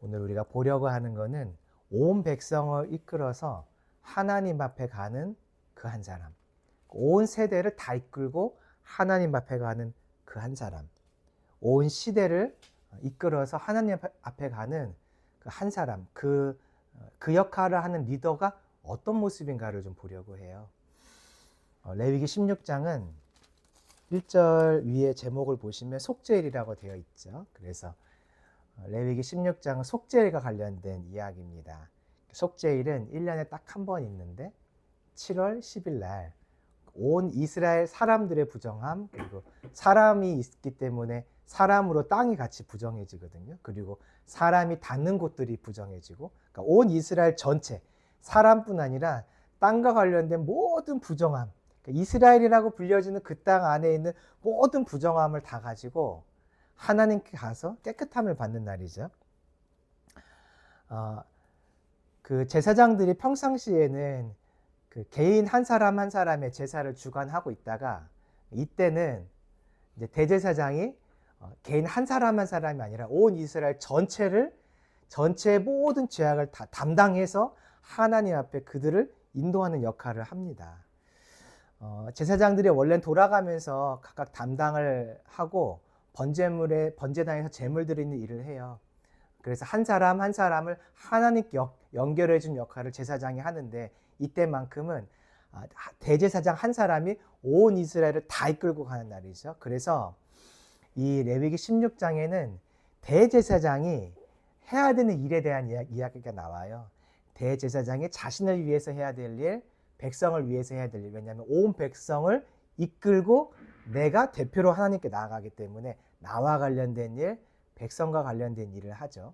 오늘 우리가 보려고 하는 것은 온 백성을 이끌어서 하나님 앞에 가는 그 한 사람, 온 세대를 다 이끌고 하나님 앞에 가는 그 한 사람, 온 시대를 이끌어서 하나님 앞에 가는 그 한 사람, 그 역할을 하는 리더가 어떤 모습인가를 좀 보려고 해요. 레위기 16장은 1절 위에 제목을 보시면 속죄일이라고 되어 있죠. 그래서 레위기 16장은 속죄일과 관련된 이야기입니다. 속죄일은 1년에 딱 한 번 있는데 7월 10일 날 온 이스라엘 사람들의 부정함, 그리고 사람이 있기 때문에 사람으로 땅이 같이 부정해지거든요. 그리고 사람이 닿는 곳들이 부정해지고, 그러니까 온 이스라엘 전체, 사람뿐 아니라 땅과 관련된 모든 부정함, 그러니까 이스라엘이라고 불려지는 그 땅 안에 있는 모든 부정함을 다 가지고 하나님께 가서 깨끗함을 받는 날이죠. 그 제사장들이 평상시에는 그 개인 한 사람 한 사람의 제사를 주관하고 있다가, 이때는 이제 대제사장이 개인 한 사람 한 사람이 아니라 온 이스라엘 전체의 모든 죄악을 다 담당해서 하나님 앞에 그들을 인도하는 역할을 합니다. 제사장들이 원래는 돌아가면서 각각 담당을 하고 번제단에서 제물 드리는 일을 해요. 그래서 한 사람 한 사람을 하나님께 연결해 준 역할을 제사장이 하는데, 이때만큼은 대제사장 한 사람이 온 이스라엘을 다 이끌고 가는 날이죠. 그래서 이 레위기 16장에는 대제사장이 해야 되는 일에 대한 이야기가 나와요. 대제사장이 자신을 위해서 해야 될 일, 백성을 위해서 해야 될 일. 왜냐하면 온 백성을 이끌고 내가 대표로 하나님께 나아가기 때문에 나와 관련된 일, 백성과 관련된 일을 하죠.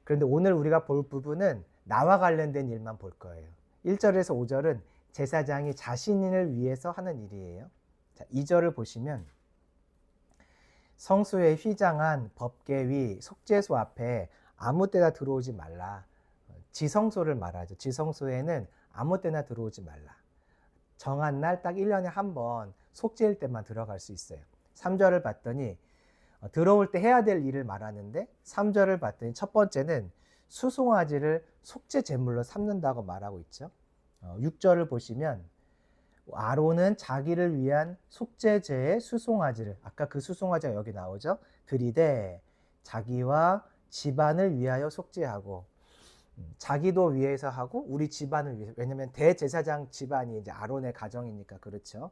그런데 오늘 우리가 볼 부분은 나와 관련된 일만 볼 거예요. 1절에서 5절은 제사장이 자신을 위해서 하는 일이에요. 자, 2절을 보시면 성소에 휘장한 법궤위 속죄소 앞에 아무 때나 들어오지 말라. 지성소를 말하죠. 지성소에는 아무 때나 들어오지 말라. 정한 날 딱 1년에 한 번 속죄일 때만 들어갈 수 있어요. 3절을 봤더니 들어올 때 해야 될 일을 말하는데, 3절을 봤더니 첫 번째는 수송아지를 속죄 제물로 삼는다고 말하고 있죠. 6절을 보시면 아론은 자기를 위한 속죄제의 수송아지를, 아까 그 수송아지가 여기 나오죠. 들이되 자기와 집안을 위하여 속죄하고, 자기도 위해서 하고 우리 집안을 위해서. 왜냐하면 대제사장 집안이 이제 아론의 가정이니까 그렇죠.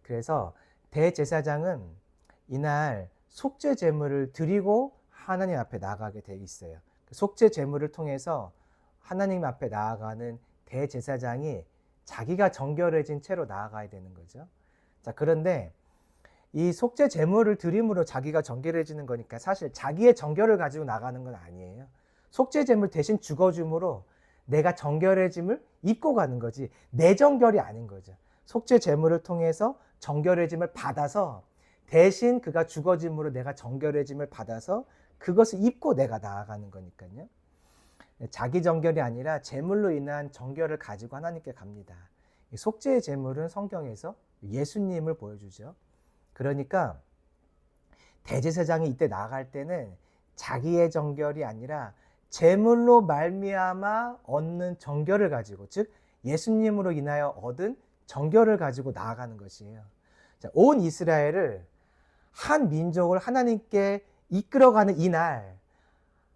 그래서 대제사장은 이날 속죄 제물을 드리고 하나님 앞에 나아가게 돼 있어요. 속죄 제물을 통해서 하나님 앞에 나아가는 대제사장이 자기가 정결해진 채로 나아가야 되는 거죠. 자, 그런데 이 속죄 제물을 드림으로 자기가 정결해지는 거니까 사실 자기의 정결을 가지고 나가는 건 아니에요. 속죄 제물 대신 죽어줌으로 내가 정결해짐을 입고 가는 거지, 내 정결이 아닌 거죠. 속죄 제물을 통해서 정결해짐을 받아서 대신 그가 죽어짐으로 내가 정결해짐을 받아서 그것을 입고 내가 나아가는 거니까요. 자기 정결이 아니라 제물로 인한 정결을 가지고 하나님께 갑니다. 속죄의 제물은 성경에서 예수님을 보여주죠. 그러니까 대제사장이 이때 나아갈 때는 자기의 정결이 아니라 제물로 말미암아 얻는 정결을 가지고, 즉 예수님으로 인하여 얻은 정결을 가지고 나아가는 것이에요. 자, 온 이스라엘을, 한 민족을 하나님께 이끌어가는 이날,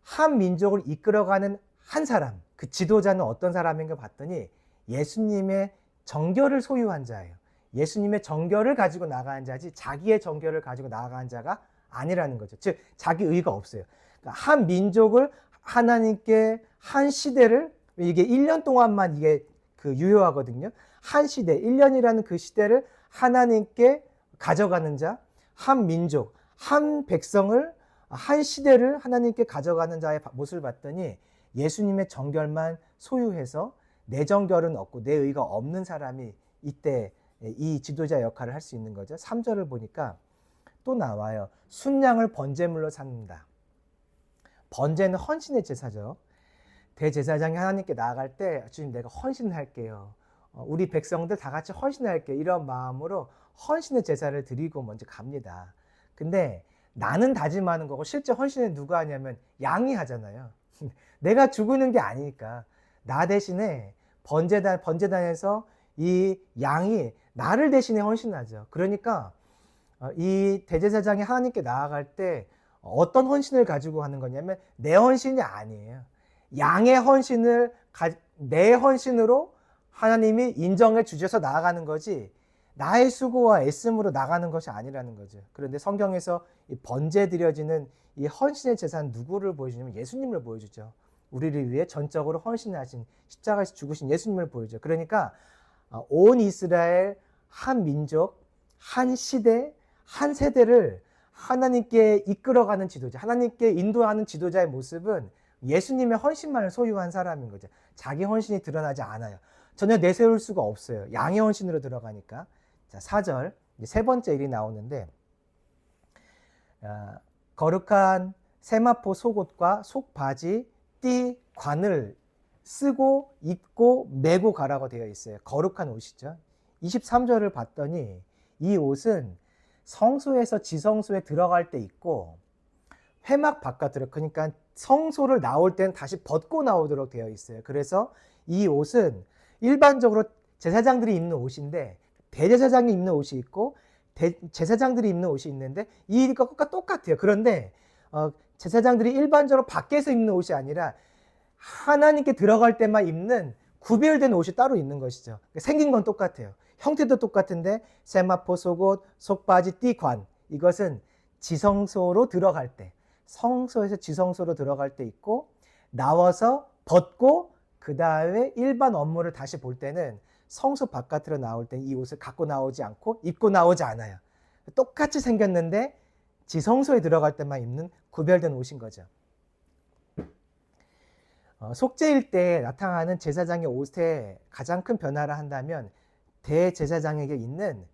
한 민족을 이끌어가는 한 사람, 그 지도자는 어떤 사람인가 봤더니 예수님의 정결을 소유한 자예요. 예수님의 정결을 가지고 나가는 자지 자기의 정결을 가지고 나가는 자가 아니라는 거죠. 즉 자기 의가 없어요. 그러니까 한 민족을 하나님께, 한 시대를, 이게 1년 동안만 이게 그 유효하거든요. 한 시대, 1년이라는 그 시대를 하나님께 가져가는 자, 한 민족, 한 백성을, 한 시대를 하나님께 가져가는 자의 모습을 봤더니 예수님의 정결만 소유해서 내 정결은 없고 내 의가 없는 사람이 이때 이 지도자 역할을 할 수 있는 거죠. 3절을 보니까 또 나와요. 순양을 번제물로 삼는다. 번제는 헌신의 제사죠. 대제사장이 하나님께 나아갈 때 주님 내가 헌신할게요. 우리 백성들 다 같이 헌신할게요. 이런 마음으로 헌신의 제사를 드리고 먼저 갑니다. 근데 나는 다짐하는 거고 실제 헌신은 누가 하냐면 양이 하잖아요. 내가 죽는 게 아니니까. 나 대신에 번제단에서 이 양이 나를 대신에 헌신하죠. 그러니까 이 대제사장이 하나님께 나아갈 때 어떤 헌신을 가지고 하는 거냐면 내 헌신이 아니에요. 양의 헌신을 내 헌신으로 하나님이 인정해 주셔서 나아가는 거지 나의 수고와 애씀으로 나가는 것이 아니라는 거죠. 그런데 성경에서 이 번제 드려지는 이 헌신의 제사는 누구를 보여주냐면 예수님을 보여주죠. 우리를 위해 전적으로 헌신하신 십자가에서 죽으신 예수님을 보여줘요. 그러니까 온 이스라엘 한 민족, 한 시대, 한 세대를 하나님께 이끌어가는 지도자, 하나님께 인도하는 지도자의 모습은 예수님의 헌신만을 소유한 사람인 거죠. 자기 헌신이 드러나지 않아요. 전혀 내세울 수가 없어요. 양의 헌신으로 들어가니까. 자, 4절 세 번째 일이 나오는데 거룩한 세마포 속옷과 속바지, 띠, 관을 쓰고 입고 메고 가라고 되어 있어요. 거룩한 옷이죠. 23절을 봤더니 이 옷은 성소에서 지성소에 들어갈 때 입고 회막 바깥으로, 그러니까 성소를 나올 때는 다시 벗고 나오도록 되어 있어요. 그래서 이 옷은 일반적으로 제사장들이 입는 옷인데 대제사장이 입는 옷이 있고 제사장들이 입는 옷이 있는데 이것과 똑같아요. 그런데 제사장들이 일반적으로 밖에서 입는 옷이 아니라 하나님께 들어갈 때만 입는 구별된 옷이 따로 있는 것이죠. 생긴 건 똑같아요. 형태도 똑같은데 세마포 속옷, 속바지, 띠관, 이것은 지성소로 들어갈 때, 성소에서 지성소로 들어갈 때 입고 나와서 벗고 그 다음에 일반 업무를 다시 볼 때는 성소 바깥으로 나올 때 이 옷을 갖고 나오지 않고 입고 나오지 않아요. 똑같이 생겼는데 지성소에 들어갈 때만 입는 구별된 옷인 거죠. 속죄일 때 나타나는 제사장의 옷에 가장 큰 변화를 한다면 대제사장에게 있는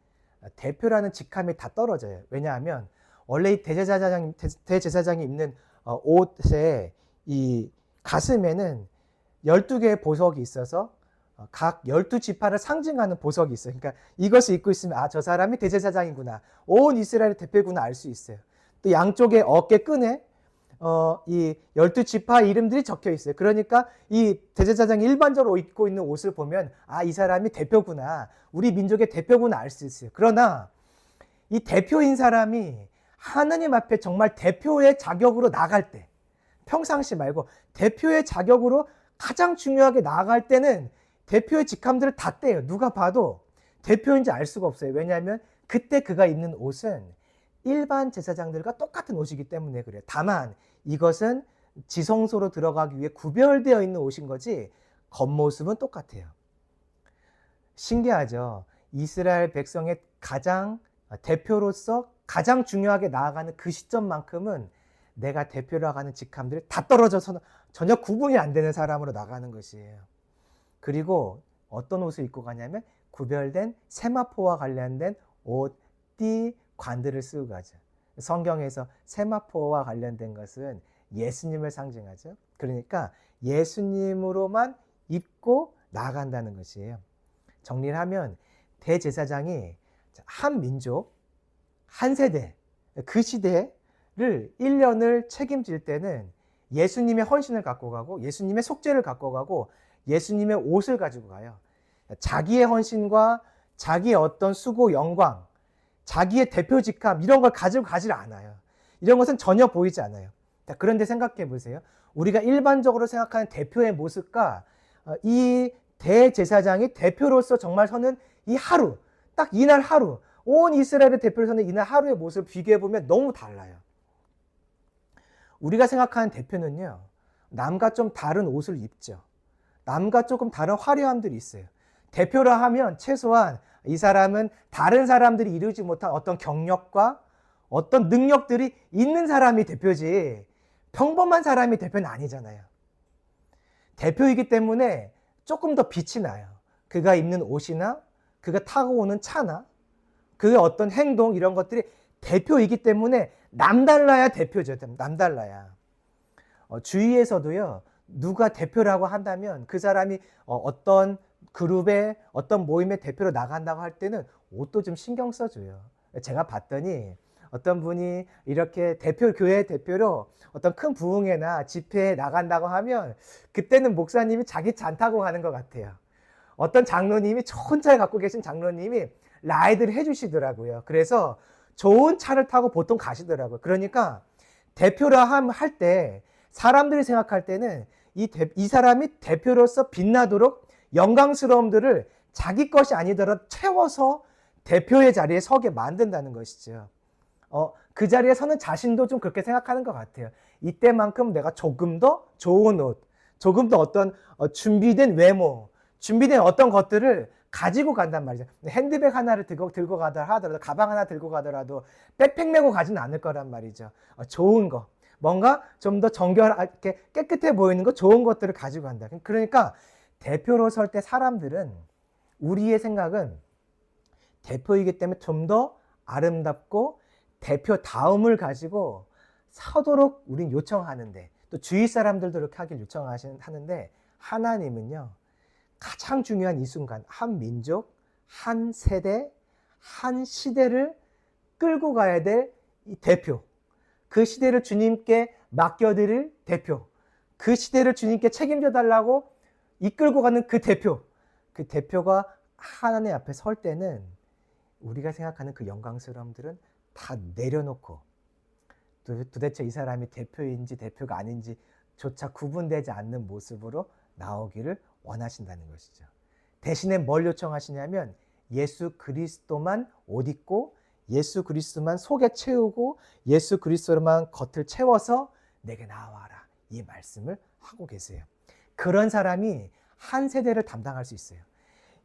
대표라는 직함이 다 떨어져요. 왜냐하면 원래 이 대제사장이 입는 옷에 이 가슴에는 12개의 보석이 있어서 각 12지파를 상징하는 보석이 있어요. 그러니까 이것을 입고 있으면 저 사람이 대제사장이구나, 온 이스라엘의 대표구나 알 수 있어요. 또 양쪽에 어깨끈에 이 12지파 이름들이 적혀 있어요. 그러니까 이 대제사장이 일반적으로 입고 있는 옷을 보면 이 사람이 대표구나, 우리 민족의 대표구나 알 수 있어요. 그러나 이 대표인 사람이 하나님 앞에 정말 대표의 자격으로 나갈 때, 평상시 말고 대표의 자격으로 가장 중요하게 나아갈 때는 대표의 직함들을 다 떼요. 누가 봐도 대표인지 알 수가 없어요. 왜냐하면 그때 그가 입는 옷은 일반 제사장들과 똑같은 옷이기 때문에 그래요. 다만 이것은 지성소로 들어가기 위해 구별되어 있는 옷인 거지 겉모습은 똑같아요. 신기하죠? 이스라엘 백성의 가장 대표로서 가장 중요하게 나아가는 그 시점만큼은 내가 대표라고 하는 직함들이 다 떨어져서 전혀 구분이 안 되는 사람으로 나가는 것이에요. 그리고 어떤 옷을 입고 가냐면 구별된 세마포와 관련된 옷, 띠, 관들을 쓰고 가죠. 성경에서 세마포와 관련된 것은 예수님을 상징하죠. 그러니까 예수님으로만 입고 나간다는 것이에요. 정리를 하면 대제사장이 한 민족, 한 세대, 그 시대를 1년을 책임질 때는 예수님의 헌신을 갖고 가고 예수님의 속죄를 갖고 가고 예수님의 옷을 가지고 가요. 자기의 헌신과 자기의 어떤 수고, 영광, 자기의 대표 직함 이런 걸 가지고 가질 않아요. 이런 것은 전혀 보이지 않아요. 그런데 생각해 보세요. 우리가 일반적으로 생각하는 대표의 모습과 이 대제사장이 대표로서 정말 서는 이 하루, 딱 이날 하루, 온 이스라엘의 대표로 서는 이날 하루의 모습을 비교해 보면 너무 달라요. 우리가 생각하는 대표는요, 남과 좀 다른 옷을 입죠. 남과 조금 다른 화려함들이 있어요. 대표라 하면 최소한 이 사람은 다른 사람들이 이루지 못한 어떤 경력과 어떤 능력들이 있는 사람이 대표지 평범한 사람이 대표는 아니잖아요. 대표이기 때문에 조금 더 빛이 나요. 그가 입는 옷이나 그가 타고 오는 차나 그의 어떤 행동 이런 것들이 대표이기 때문에 남달라야 대표죠. 남달라야. 주위에서도요, 누가 대표라고 한다면 그 사람이 어떤 그룹의 어떤 모임의 대표로 나간다고 할 때는 옷도 좀 신경 써줘요. 제가 봤더니 어떤 분이 이렇게 교회 대표로 어떤 큰 부흥회나 집회에 나간다고 하면 그때는 목사님이 자기 잔 타고 가는 것 같아요. 어떤 장로님이 좋은 차를 갖고 계신 장로님이 라이드를 해주시더라고요. 그래서 좋은 차를 타고 보통 가시더라고요. 그러니까 대표라 할 때 사람들이 생각할 때는 이 사람이 대표로서 빛나도록 영광스러움들을 자기 것이 아니더라도 채워서 대표의 자리에 서게 만든다는 것이죠. 그 자리에 서는 자신도 좀 그렇게 생각하는 것 같아요. 이때만큼 내가 조금 더 좋은 옷, 조금 더 어떤 준비된 외모, 준비된 어떤 것들을 가지고 간단 말이죠. 핸드백 하나를 들고 가더라 하더라도, 가방 하나 들고 가더라도 백팩 메고 가지는 않을 거란 말이죠. 좋은 거, 뭔가 좀 더 정결하게 깨끗해 보이는 거, 좋은 것들을 가지고 간다. 그러니까 대표로 설 때 사람들은, 우리의 생각은 대표이기 때문에 좀 더 아름답고 대표다움을 가지고 서도록 우린 요청하는데, 또 주위 사람들도 그렇게 하길 요청하는데, 하나님은요, 가장 중요한 이 순간, 한 민족, 한 세대, 한 시대를 끌고 가야 될 이 대표, 그 시대를 주님께 맡겨드릴 대표, 그 시대를 주님께 책임져 달라고 이끌고 가는 그 대표가 하나님 앞에 설 때는 우리가 생각하는 그 영광스러움들은 다 내려놓고, 도대체 이 사람이 대표인지 대표가 아닌지 조차 구분되지 않는 모습으로 나오기를 원하신다는 것이죠. 대신에 뭘 요청하시냐면 예수 그리스도만 옷 입고 예수 그리스도만 속에 채우고 예수 그리스도만 겉을 채워서 내게 나와라, 이 말씀을 하고 계세요. 그런 사람이 한 세대를 담당할 수 있어요.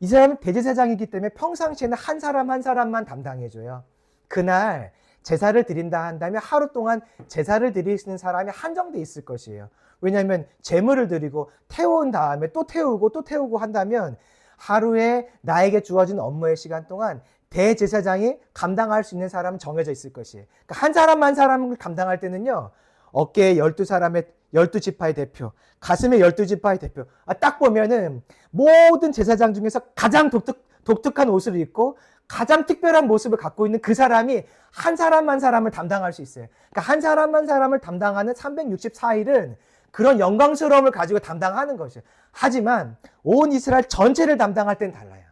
이 사람은 대제사장이기 때문에 평상시에는 한 사람 한 사람만 담당해줘요. 그날 제사를 드린다 한다면 하루 동안 제사를 드릴 수 있는 사람이 한정돼 있을 것이에요. 왜냐하면 제물을 드리고 태운 다음에 또 태우고 한다면 하루에 나에게 주어진 업무의 시간 동안 대제사장이 감당할 수 있는 사람은 정해져 있을 것이에요. 그러니까 한 사람 한 사람을 감당할 때는요, 어깨에 12사람의 12지파의 대표, 가슴에 12지파의 대표, 딱 보면은 모든 제사장 중에서 가장 독특한 옷을 입고 가장 특별한 모습을 갖고 있는 그 사람이 한 사람 한 사람을 담당할 수 있어요. 그러니까 한 사람 한 사람을 담당하는 364일은 그런 영광스러움을 가지고 담당하는 것이에요. 하지만 온 이스라엘 전체를 담당할 때는 달라요.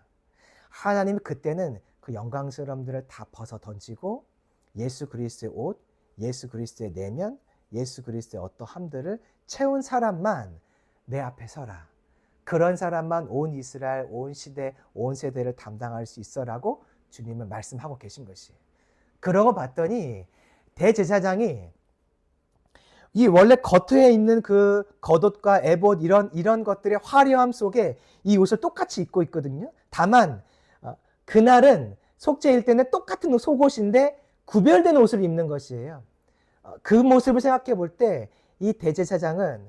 하나님이 그때는 그 영광스러움들을 다 벗어 던지고 예수 그리스도의 옷, 예수 그리스도의 내면, 예수 그리스도의 어떠함들을 채운 사람만 내 앞에 서라. 그런 사람만 온 이스라엘, 온 시대, 온 세대를 담당할 수 있어라고 주님은 말씀하고 계신 것이에요. 그러고 봤더니 대제사장이 이 원래 겉에 있는 그 겉옷과 에봇 이런 것들의 화려함 속에 이 옷을 똑같이 입고 있거든요. 다만 그날은 속죄일 때는 똑같은 속옷인데 구별된 옷을 입는 것이에요. 그 모습을 생각해 볼 때 이 대제사장은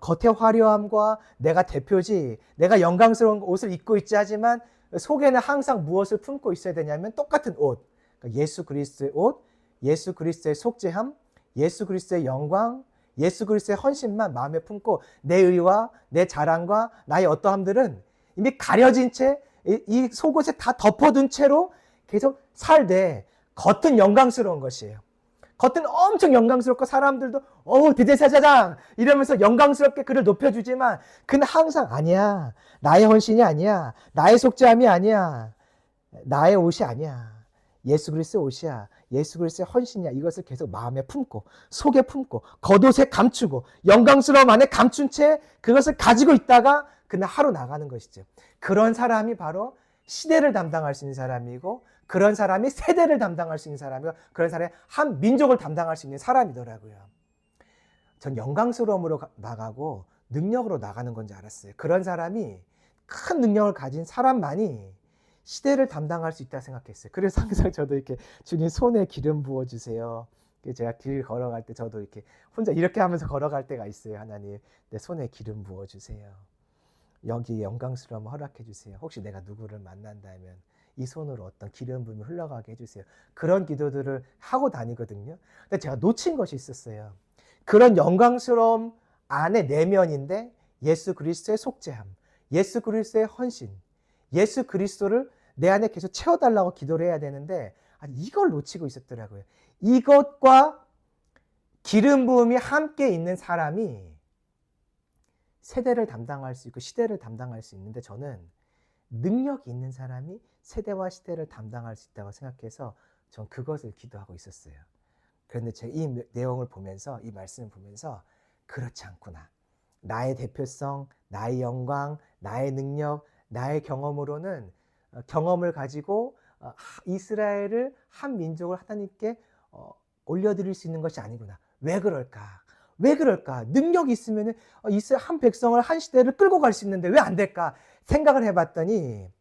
겉의 화려함과 내가 대표지, 내가 영광스러운 옷을 입고 있지 하지만 속에는 항상 무엇을 품고 있어야 되냐면 똑같은 옷, 예수 그리스도의 옷, 예수 그리스도의 속죄함, 예수 그리스도의 영광, 예수 그리스도의 헌신만 마음에 품고 내 의와 내 자랑과 나의 어떠함들은 이미 가려진 채 이 속옷에 다 덮어둔 채로 계속 살되 겉은 영광스러운 것이에요. 겉은 엄청 영광스럽고 사람들도 대제사장 이러면서 영광스럽게 그를 높여주지만 그는 항상 아니야, 나의 헌신이 아니야, 나의 속죄함이 아니야, 나의 옷이 아니야, 예수 그리스도의 옷이야, 예수 그리스도의 헌신이야. 이것을 계속 마음에 품고 속에 품고 겉옷에 감추고 영광스러움 안에 감춘 채 그것을 가지고 있다가 그날 하루 나가는 것이죠. 그런 사람이 바로 시대를 담당할 수 있는 사람이고, 그런 사람이 세대를 담당할 수 있는 사람이고, 그런 사람이 한 민족을 담당할 수 있는 사람이더라고요. 전 영광스러움으로 나가고 능력으로 나가는 건지 알았어요. 그런 사람이, 큰 능력을 가진 사람만이 시대를 담당할 수 있다 생각했어요. 그래서 항상 저도 이렇게 주님 손에 기름 부어주세요. 제가 길 걸어갈 때 저도 이렇게 혼자 이렇게 하면서 걸어갈 때가 있어요. 하나님, 내 손에 기름 부어주세요. 여기 영광스러움 허락해 주세요. 혹시 내가 누구를 만난다면 이 손으로 어떤 기름 부음이 흘러가게 해주세요. 그런 기도들을 하고 다니거든요. 근데 제가 놓친 것이 있었어요. 그런 영광스러움 안에 내면인데 예수 그리스도의 속죄함, 예수 그리스도의 헌신, 예수 그리스도를 내 안에 계속 채워달라고 기도를 해야 되는데 이걸 놓치고 있었더라고요. 이것과 기름 부음이 함께 있는 사람이 세대를 담당할 수 있고 시대를 담당할 수 있는데, 저는 능력이 있는 사람이 세대와 시대를 담당할 수 있다고 생각해서 전 그것을 기도하고 있었어요. 그런데 제가 이 내용을 보면서, 이 말씀을 보면서 그렇지 않구나. 나의 대표성, 나의 영광, 나의 능력, 나의 경험으로는 경험을 가지고 이스라엘을 한 민족을 하나님께 올려드릴 수 있는 것이 아니구나. 왜 그럴까? 왜 그럴까? 능력이 있으면 이스라엘 한 백성을 한 시대를 끌고 갈 수 있는데 왜 안 될까? 생각을 해봤더니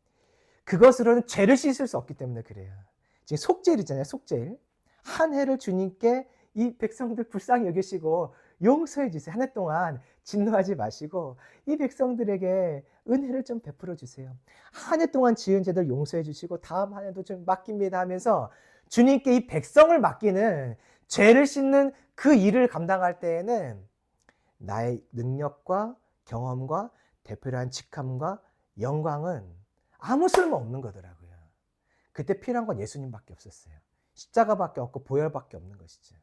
그것으로는 죄를 씻을 수 없기 때문에 그래요. 지금 속죄일이잖아요. 속죄일. 한 해를 주님께 이 백성들 불쌍히 여기시고 용서해 주세요. 한 해 동안 진노하지 마시고 이 백성들에게 은혜를 좀 베풀어 주세요. 한 해 동안 지은 죄들 용서해 주시고 다음 한 해도 좀 맡깁니다 하면서 주님께 이 백성을 맡기는, 죄를 씻는 그 일을 감당할 때에는 나의 능력과 경험과 대표한 직함과 영광은 아무 쓸모 없는 거더라고요. 그때 필요한 건 예수님밖에 없었어요. 십자가밖에 없고 보혈밖에 없는 것이죠.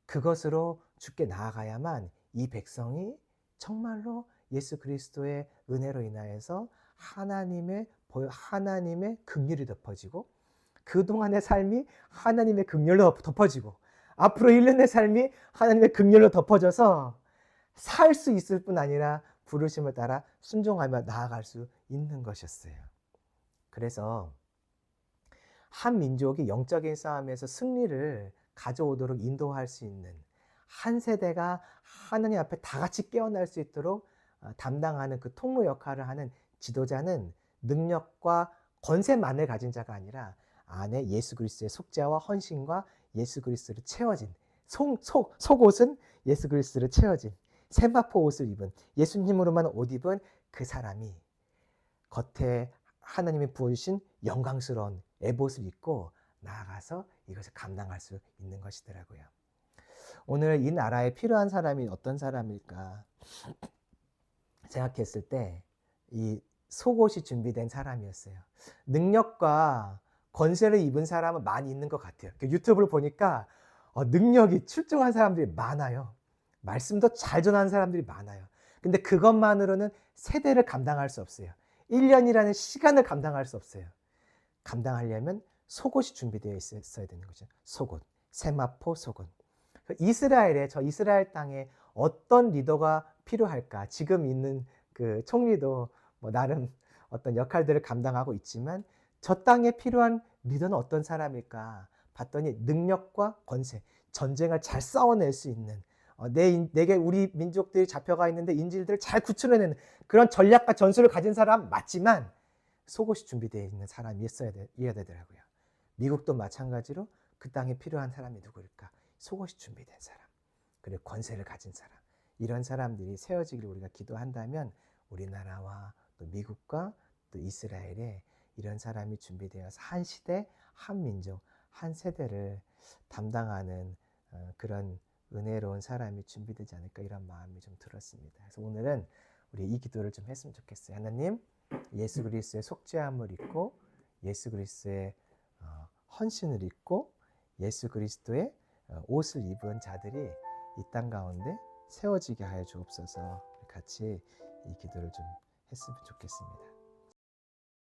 그것으로 주께 나아가야만 이 백성이 정말로 예수 그리스도의 은혜로 인하여서 하나님의 긍휼이 덮어지고, 그동안의 삶이 하나님의 긍휼로 덮어지고, 앞으로 1년의 삶이 하나님의 긍휼로 덮어져서 살 수 있을 뿐 아니라 부르심을 따라 순종하며 나아갈 수 있는 것이었어요. 그래서 한 민족이 영적인 싸움에서 승리를 가져오도록 인도할 수 있는 한 세대가 하나님 앞에 다 같이 깨어날 수 있도록 담당하는 그 통로 역할을 하는 지도자는 능력과 권세만을 가진 자가 아니라 안에 예수 그리스도의 속죄와 헌신과 예수 그리스도를 채워진, 속옷은 예수 그리스도를 채워진 세마포 옷을 입은, 예수님으로만 옷 입은 그 사람이 겉에 하나님이 부어주신 영광스러운 에봇을 입고 나아가서 이것을 감당할 수 있는 것이더라고요. 오늘 이 나라에 필요한 사람이 어떤 사람일까 생각했을 때 이 속옷이 준비된 사람이었어요. 능력과 권세를 입은 사람은 많이 있는 것 같아요. 유튜브를 보니까 능력이 출중한 사람들이 많아요. 말씀도 잘 전하는 사람들이 많아요. 근데 그것만으로는 세대를 감당할 수 없어요. 1년이라는 시간을 감당할 수 없어요. 감당하려면 속옷이 준비되어 있어야 되는 거죠. 속옷, 세마포 속옷. 저 이스라엘 땅에 어떤 리더가 필요할까? 지금 있는 그 총리도 뭐 나름 어떤 역할들을 감당하고 있지만 저 땅에 필요한 리더는 어떤 사람일까? 봤더니 능력과 권세, 전쟁을 잘 싸워낼 수 있는, 내게 우리 민족들이 잡혀가 있는데 인질들을 잘 구출해내는 그런 전략과 전술을 가진 사람 맞지만 속옷이 준비되어 있는 사람이 있어야 되더라고요. 미국도 마찬가지로 그 땅에 필요한 사람이 누구일까? 속옷이 준비된 사람, 그리고 권세를 가진 사람, 이런 사람들이 세워지기를 우리가 기도한다면 우리나라와 또 미국과 또 이스라엘에 이런 사람이 준비되어서 한 시대, 한 민족, 한 세대를 담당하는 그런 은혜로운 사람이 준비되지 않을까, 이런 마음이 좀 들었습니다. 그래서 오늘은 우리 이 기도를 좀 했으면 좋겠어요. 하나님, 예수 그리스도의 속죄함을 입고 예수 그리스도의 헌신을 입고 예수 그리스도의 옷을 입은 자들이 이 땅 가운데 세워지게 하여 주옵소서. 같이 이 기도를 좀 했으면 좋겠습니다.